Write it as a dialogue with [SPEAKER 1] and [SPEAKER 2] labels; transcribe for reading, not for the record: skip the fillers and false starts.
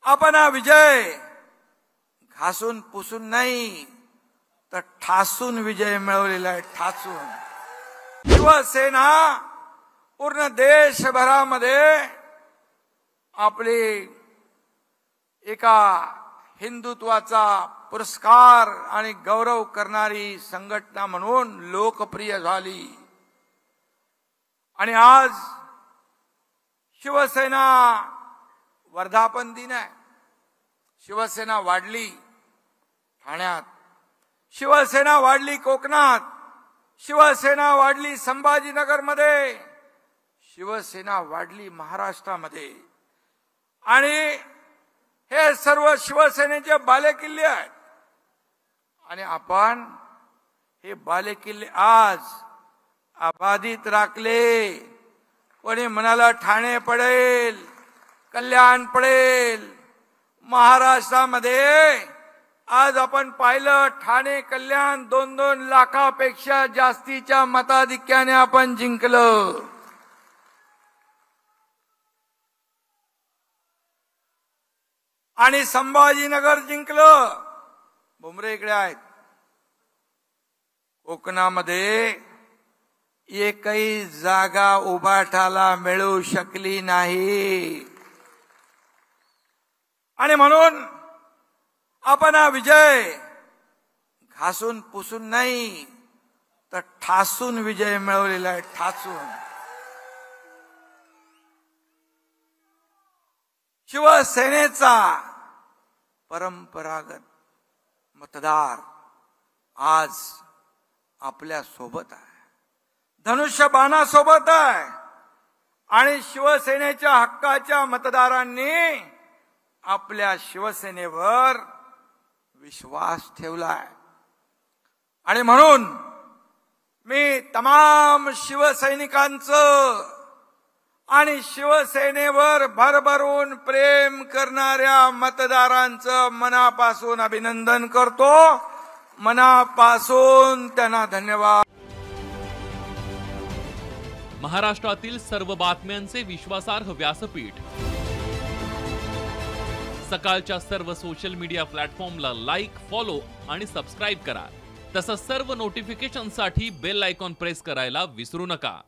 [SPEAKER 1] आपण हा विजय घासून पुसून नाही तर ठासून विजय मिळवलेला आहे. ठासून शिवसेना पूर्ण देशभरामध्ये आपली एका हिंदुत्वाचा पुरस्कार आणि गौरव करणारी संघटना म्हणून लोकप्रिय झाली. आणि आज शिवसेना वर्धापन दिन आहे. शिवसेना वाढली ठाण्यात, शिवसेना वाढली कोकणात, शिवसेना वाढली संभाजीनगरमध्ये, शिवसेना वाढली महाराष्ट्रामध्ये. आणि हे सर्व शिवसेनेचे बालेकिल्ले आहेत. आणि आपण हे बालेकिल्ले आज अबाधित राखले. कोणी म्हणाला ठाणे पडेल, कल्याण पडेल, महाराष्ट्रामध्ये आज आपण पाहिलं ठाणे कल्याण 2-2 लाखापेक्षा जास्तीच्या मताधिक्याने आपण जिंकलं. आणि संभाजीनगर जिंकलं. भुमरे इकडे आहेत. कोकणामध्ये एकही जागा उभाटाला मिळू शकली नाही. आणि म्हणून आपण हा विजय घासून पुसून नाही तर ठासून विजय मिळवलेला आहे. ठासून शिवसेनेचा परंपरागत मतदार आज आपल्या सोबत आहे, धनुष्यबाणासोबत आहे. आणि शिवसेनेच्या हक्काच्या मतदारांनी आपल्या शिवसेनेवर विश्वास ठेवलाय. आणि म्हणून मी तमाम शिवसैनिकांचं आणि शिवसेनेवर भरभरून प्रेम करणाऱ्या मतदारांचं मनापासून अभिनंदन करतो. मनापासून त्यांना धन्यवाद.
[SPEAKER 2] महाराष्ट्रातील सर्व बातम्यांचे विश्वासार्ह व्यासपीठ सकाळच्या सर्व सोशल मीडिया प्लॅटफॉर्मला लाईक, फॉलो आणि सबस्क्राईब करा. तसंच सर्व नोटिफिकेशनसाठी बेल आयकॉन प्रेस करायला विसरू नका.